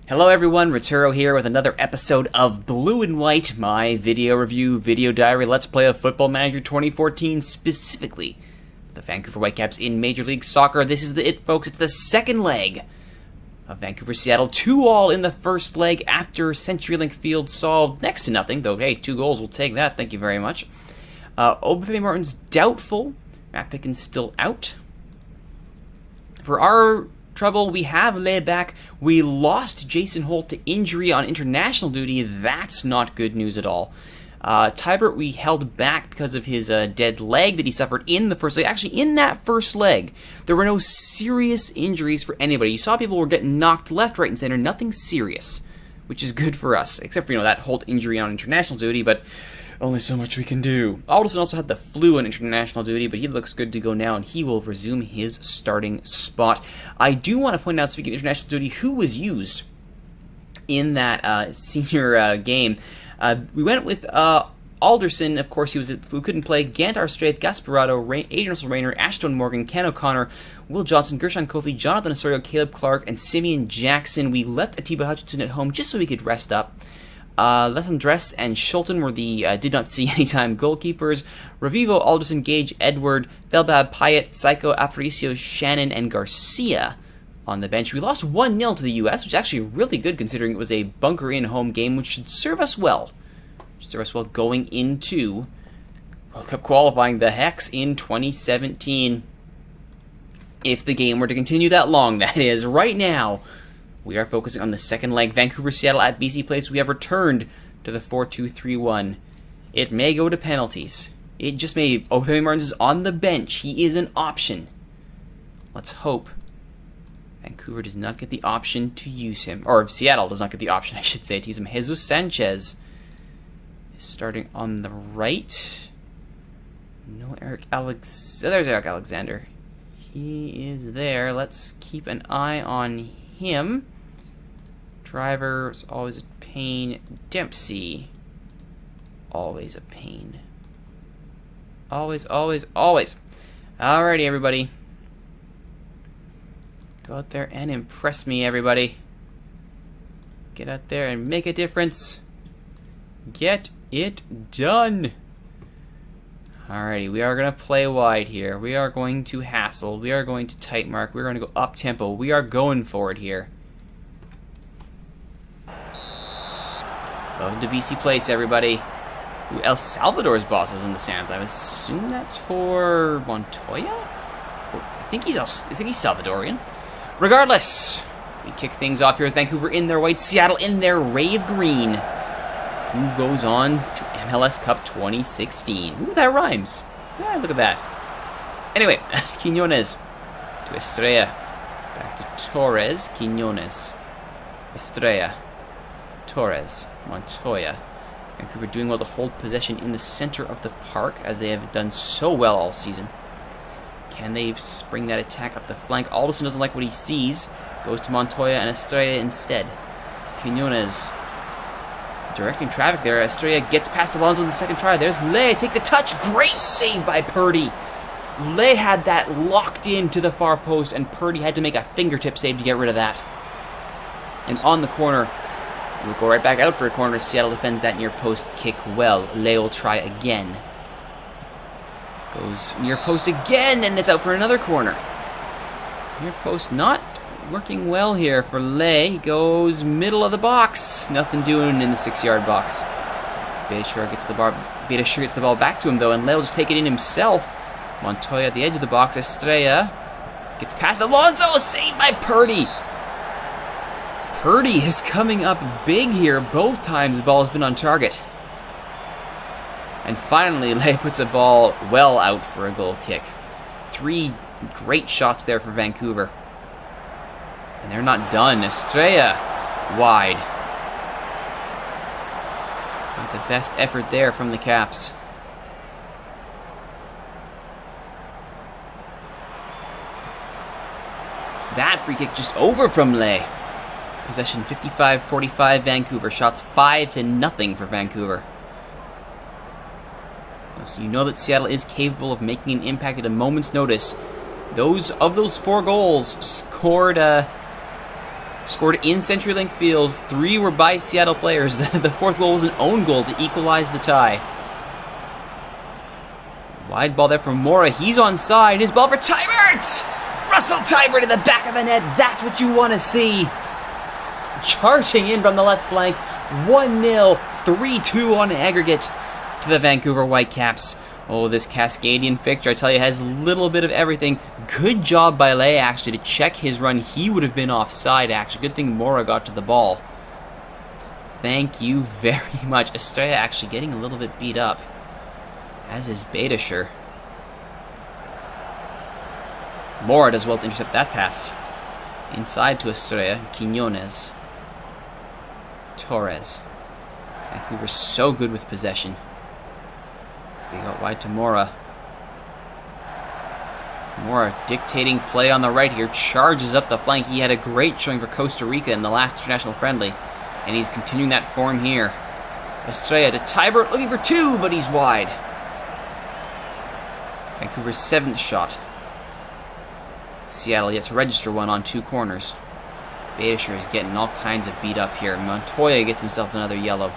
Hello everyone, Rituro here with another episode of Blue and White, my video review, video diary, let's play of Football Manager 2014, specifically the Vancouver Whitecaps in Major League Soccer. This is it, folks. It's the second leg of Vancouver-Seattle. 2-2 in the first leg after CenturyLink Field saw next to nothing, though, hey, 2 goals, we'll take that, thank you very much. Obafemi Martin's doubtful. Matt Pickens still out. For our trouble, we have laid back. We lost Jason Holt to injury on international duty. That's not good news at all. Tybert we held back because of his dead leg that he suffered in the first leg. Actually, in that first leg, there were no serious injuries for anybody. You saw people were getting knocked left, right, and center. Nothing serious, which is good for us, except for, that Holt injury on international duty, but only so much we can do. Alderson also had the flu on international duty, but he looks good to go now, and he will resume his starting spot. I do want to point out, speaking of international duty, who was used in that senior game. We went with Alderson, of course, he was who couldn't play. Gant Arstraith, Gasparado, Adrian Russell-Rainer, Ashton Morgan, Ken O'Connor, Will Johnson, Gershon Kofi, Jonathan Osorio, Caleb Clark, and Simeon Jackson. We left Atiba Hutchinson at home just so he could rest up. Lethendress and Schulten were the did not see any time goalkeepers. Revivo, Alderson, Gage, Edward, Felbab, Pyatt, Psycho, Aparicio, Shannon, and Garcia on the bench. We lost 1-0 to the U.S., which is actually really good considering it was a bunker-in home game, which should serve us well. Going into World Cup qualifying, the Hex in 2017. If the game were to continue that long, that is. Right now, we are focusing on the second leg. Vancouver-Seattle at BC Place. We have returned to the 4-2-3-1. It may go to penalties. It just may. Obafemi Martins is on the bench. He is an option. Let's hope Vancouver does not get the option to use him. Or Seattle does not get the option, I should say, to use him. Jesus Sanchez is starting on the right. No Eric Alexander. There's Eric Alexander. He is there. Let's keep an eye on him. Driver is always a pain. Dempsey, always a pain. Always, always, always. Alrighty, everybody. Go out there and impress me, everybody. Get out there and make a difference. Get it done. Alrighty, we are going to play wide here. We are going to hassle. We are going to tight mark. We're going to go up tempo. We are going for it here. Welcome to BC Place, everybody. Ooh, El Salvador's boss is in the stands. I assume that's for Montoya? I think he's Salvadorian. Regardless, we kick things off here with Vancouver in their white, Seattle in their rave green. Who goes on to MLS Cup 2016? Ooh, that rhymes. Yeah, look at that. Anyway, Quiñones to Estrella. Back to Torres. Quiñones. Estrella. Torres. Montoya. Vancouver doing well to hold possession in the center of the park, as they have done so well all season. Can they spring that attack up the flank? Alderson doesn't like what he sees. Goes to Montoya and Estrella instead. Quiñones directing traffic there. Estrella gets past Alonso in the second try. There's Lay. Takes a touch. Great save by Purdy. Lay had that locked in to the far post, and Purdy had to make a fingertip save to get rid of that. And on the corner, we'll go right back out for a corner. Seattle defends that near post kick well. Lay will try again. Goes near post again, and it's out for another corner. Near post not working well here for Lay. He goes middle of the box. Nothing doing in the 6-yard box. Beta gets the ball back to him, though, and Lay will just take it in himself. Montoya at the edge of the box. Estrella gets past Alonso. Saved by Purdy. Purdy is coming up big here. Both times the ball has been on target. And finally, Lay puts a ball well out for a goal kick. 3 great shots there for Vancouver. And they're not done. Estrella wide. Not the best effort there from the Caps. That free kick just over from Lay. Possession 55-45 Vancouver. Shots 5-0 for Vancouver. So you know that Seattle is capable of making an impact at a moment's notice. Those 4 goals scored Scored in CenturyLink Field. 3 were by Seattle players. The 4th goal was an own goal to equalize the tie. Wide ball there from Mora. He's onside. His ball for Tybert! Russell Tybert in the back of the net. That's what you want to see. Charging in from the left flank. 1-0. 3-2 on aggregate to the Vancouver Whitecaps. Oh, this Cascadian fixture, I tell you, has a little bit of everything. Good job by Lay, actually, to check his run. He would have been offside, actually. Good thing Mora got to the ball. Thank you very much. Estrella actually getting a little bit beat up, as is Badischer. Mora does well to intercept that pass. Inside to Estrella. Quiñones. Torres. Vancouver's so good with possession. They got wide to Mora. Mora dictating play on the right here. Charges up the flank. He had a great showing for Costa Rica in the last international friendly. And he's continuing that form here. Estrella to Tybert, looking for 2, but he's wide. Vancouver's 7th shot. Seattle yet to register one on 2 corners. Badischer is getting all kinds of beat up here. Montoya gets himself another yellow.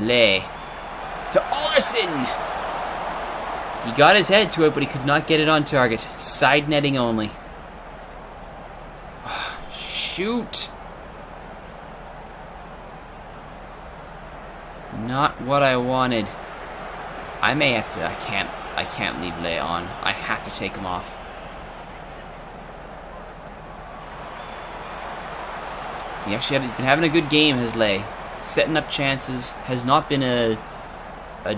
Lay to Alderson. He got his head to it, but he could not get it on target. Side netting only. Oh, shoot. Not what I wanted. I may have to. I can't leave Lay on. I have to take him off. He's been having a good game, has Lay. Setting up chances, has not been a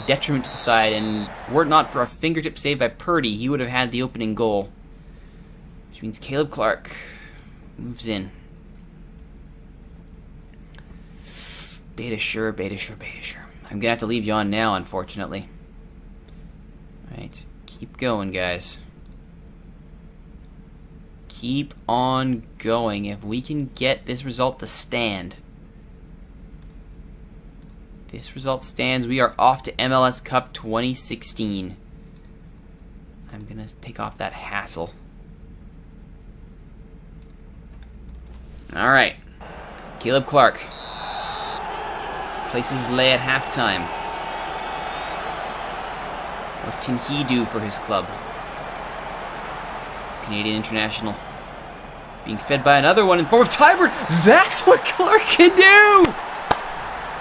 detriment to the side, and were it not for a fingertip save by Purdy, he would have had the opening goal. Which means Caleb Clark moves in. Badischer. I'm gonna have to leave you on now, unfortunately. Alright, keep going, guys. Keep on going. If we can get this result to stand. This result stands. We are off to MLS Cup 2016. I'm going to take off that hassle. All right. Caleb Clark places Lay at halftime. What can he do for his club? Canadian international. Being fed by another one in the form of Tybert. That's what Clark can do!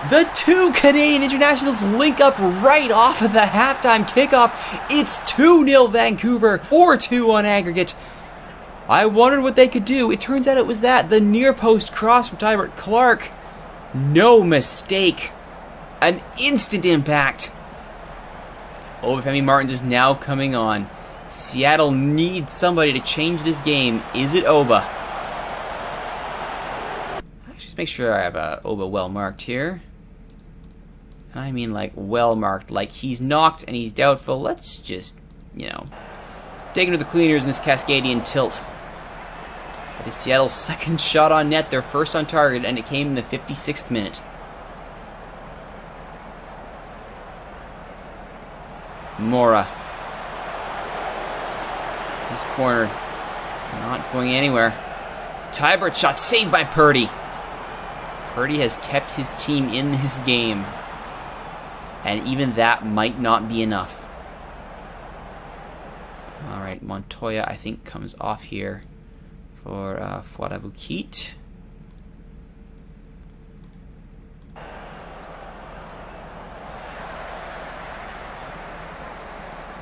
The 2 Canadian internationals link up right off of the halftime kickoff. It's 2-0 Vancouver, 4-2 on aggregate. I wondered what they could do. It turns out it was that. The near post cross from Tybert. Clark, no mistake. An instant impact. Obafemi Martins is now coming on. Seattle needs somebody to change this game. Is it Oba? Let's just make sure I have Oba well marked here. I mean, like, well marked. Like, he's knocked and he's doubtful. Let's just, take him to the cleaners in this Cascadian tilt. But it's Seattle's 2nd shot on net, their 1st on target, and it came in the 56th minute. Mora. His corner. Not going anywhere. Tybert shot saved by Purdy. Purdy has kept his team in this game. And even that might not be enough. Alright, Montoya, I think, comes off here for Fuarabukit.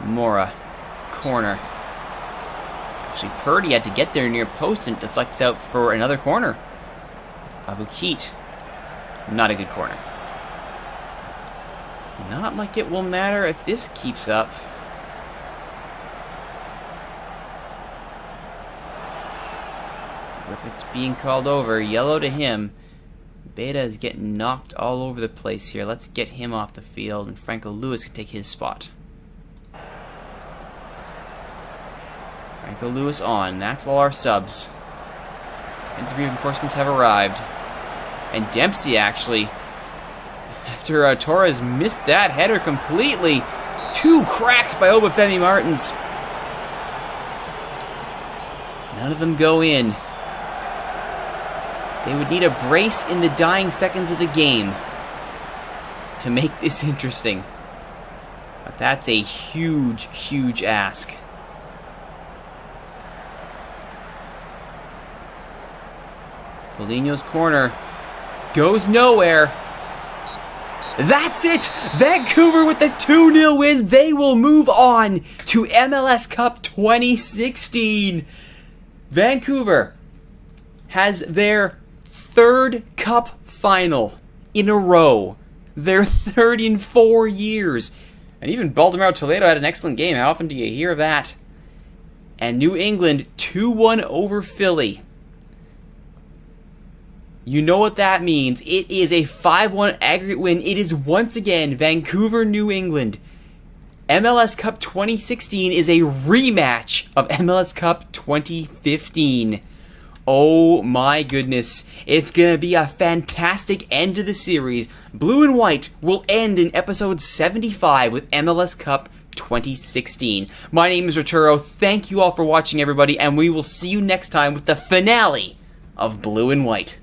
Mora, corner. Actually, Purdy had to get there near post and deflects out for another corner. Abukit, not a good corner. Not like it will matter if this keeps up. Griffith's being called over. Yellow to him. Beta is getting knocked all over the place here. Let's get him off the field, and Franco Lewis can take his spot. Franco Lewis on. That's all our subs. Interview reinforcements have arrived. And Dempsey, actually, after Torres missed that header completely. 2 cracks by Obafemi Martins. None of them go in. They would need a brace in the dying seconds of the game to make this interesting. But that's a huge, huge ask. Paulinho's corner goes nowhere. That's it! Vancouver with the 2-0 win. They will move on to MLS Cup 2016. Vancouver has their third cup final in a row. Their third in 4 years. And even Baltimore Toledo had an excellent game. How often do you hear of that? And New England 2-1 over Philly. You know what that means. It is a 5-1 aggregate win. It is once again Vancouver, New England. MLS Cup 2016 is a rematch of MLS Cup 2015. Oh my goodness. It's going to be a fantastic end to the series. Blue and White will end in episode 75 with MLS Cup 2016. My name is Rituro. Thank you all for watching, everybody, and we will see you next time with the finale of Blue and White.